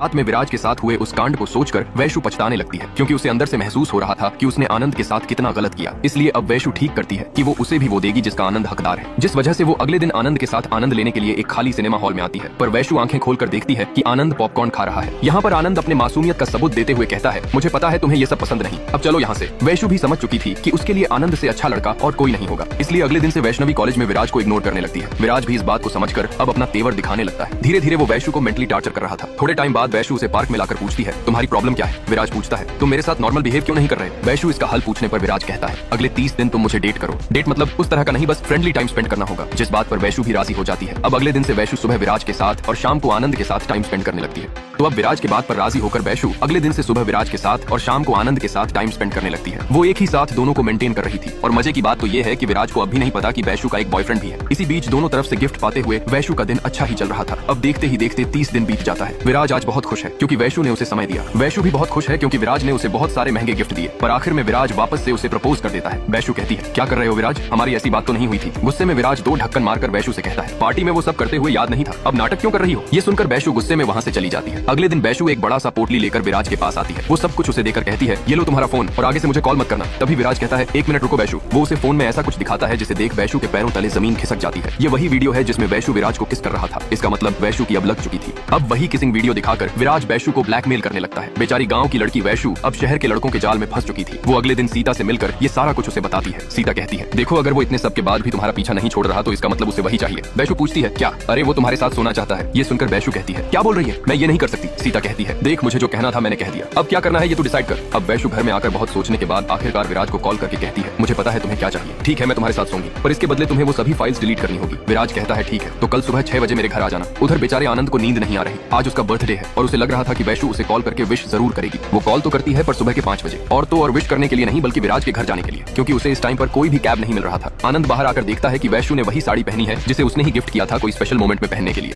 रात में विराज के साथ हुए उस कांड को सोचकर वैशु पछताने लगती है, क्योंकि उसे अंदर से महसूस हो रहा था कि उसने आनंद के साथ कितना गलत किया। इसलिए अब वैशु ठीक करती है कि वो उसे भी वो देगी जिसका आनंद हकदार है, जिस वजह से वो अगले दिन आनंद के साथ आनंद लेने के लिए एक खाली सिनेमा हॉल में आती है। पर वैशु आंखें खोलकर देखती है कि आनंद पॉपकॉर्न खा रहा है। यहाँ पर आनंद अपने मासूमियत का सबूत देते हुए कहता है, मुझे पता है तुम्हें ये सब पसंद नहीं, अब चलो यहाँ से। वैशु भी समझ चुकी थी कि उसके लिए आनंद से अच्छा लड़का और कोई नहीं होगा, इसलिए अगले दिन से वैष्णवी कॉलेज में विराज को इग्नोर करने लगती है। विराज भी इस बात को समझकर अब अपना तेवर दिखाने लगता है। धीरे धीरे वो वैशु को मेंटली टार्चर कर रहा था। थोड़े टाइम बाद वैशु उसे पार्क में लाकर पूछती है, तुम्हारी प्रॉब्लम क्या है? विराज पूछता है, तुम मेरे साथ नॉर्मल बिहेव क्यों नहीं कर रहे? वैशु इसका हल पूछने पर विराज कहता है, अगले 30 दिन तुम मुझे डेट करो। डेट मतलब उस तरह का नहीं, बस फ्रेंडली टाइम स्पेंड करना होगा, जिस बात पर वैशु भी राजी हो जाती है। अब अगले दिन से वैशु सुबह विराज के साथ और शाम को आनंद के साथ टाइम स्पेंड करने लगती है। तो अब विराज के बात पर राजी होकर वैशु अगले दिन से सुबह विराज के साथ और शाम को आनंद के साथ टाइम स्पेंड करने लगती है। वो एक ही साथ दोनों को मेंटेन कर रही थी। और मजे की बात तो ये है कि विराज को अभी नहीं पता कि वैशु का एक बॉयफ्रेंड भी है। इसी बीच दोनों तरफ से गिफ्ट पाते हुए वैशु का दिन अच्छा ही चल रहा था। अब देखते ही देखते 30 दिन बीत जाता है। विराज आज बहुत खुश है क्योंकि वैशु ने उसे समय दिया। वैशु भी बहुत खुश है क्योंकि विराज ने उसे बहुत सारे महंगे गिफ्ट दिए। पर आखिर में विराज वापस से उसे प्रपोज कर देता है। वैशु कहती है, क्या कर रहे हो विराज, हमारी ऐसी बात तो नहीं हुई थी। गुस्से में विराज 2 ढक्कन मारकर वैशु से कहता है, पार्टी में वो सब करते हुए याद नहीं था, अब नाटक क्यों कर रही हो? ये सुनकर वैशु गुस्से में वहाँ से चली जाती है। अगले दिन वैशु एक बड़ा सा पोटली लेकर विराज के पास आती है। वो सब कुछ उसे देकर कहती है, ये लो तुम्हारा फोन और आगे से मुझे कॉल मत करना। तभी विराज कहता है, 1 मिनट रुको वैशु। वो उसे फोन में ऐसा कुछ दिखाता है जिसे देख वैशु के पैरों तले जमीन खिसक जाती है। ये वही वीडियो है जिसमें वैशु विराज को किस कर रहा था। इसका मतलब वैशु की अब लग चुकी थी। अब वही किसिंग वीडियो दिखाकर विराज वैशु को ब्लैकमेल करने लगता है। बेचारी गांव की लड़की वैशु अब शहर के लड़कों के जाल में फंस चुकी थी। वो अगले दिन सीता से मिलकर ये सारा कुछ उसे बताती है। सीता कहती है, देखो अगर वो इतने सब के बाद भी तुम्हारा पीछा नहीं छोड़ रहा तो इसका मतलब उसे वही चाहिए। वैशु पूछती है, क्या? अरे वो तुम्हारे साथ सोना चाहता है। ये सुनकर वैशु कहती है, क्या बोल रही है, मैं ये नहीं कर सकती। सीता कहती है, देख मुझे जो कहना था मैंने कह दिया, अब क्या करना है ये तू डिसाइड कर। अब वैशु घर में आकर बहुत सोचने के बाद आखिरकार विराज को कॉल करके कहती है, मुझे पता है तुम्हें क्या चाहिए, ठीक है मैं तुम्हारे साथ सोऊंगी, पर इसके बदले तुम्हें वो सभी फाइल्स डिलीट करनी होगी। विराज कहता है, ठीक है तो कल सुबह 6 बजे मेरे घर आ जाना। उधर बेचारे आनंद को नींद नहीं आ रही। आज उसका बर्थडे है और उसे लग रहा था कि वैशु उसे कॉल करके विश जरूर करेगी। वो कॉल तो करती है पर सुबह के 5 बजे, और तो और विश करने के लिए नहीं बल्कि विराज के घर जाने के लिए, क्योंकि उसे इस टाइम पर कोई भी कैब नहीं मिल रहा था। आनंद बाहर आकर देखता है कि वैशु ने वही साड़ी पहनी है जिसे उसने ही गिफ्ट किया था कोई स्पेशल मोमेंट में पहनने के लिए।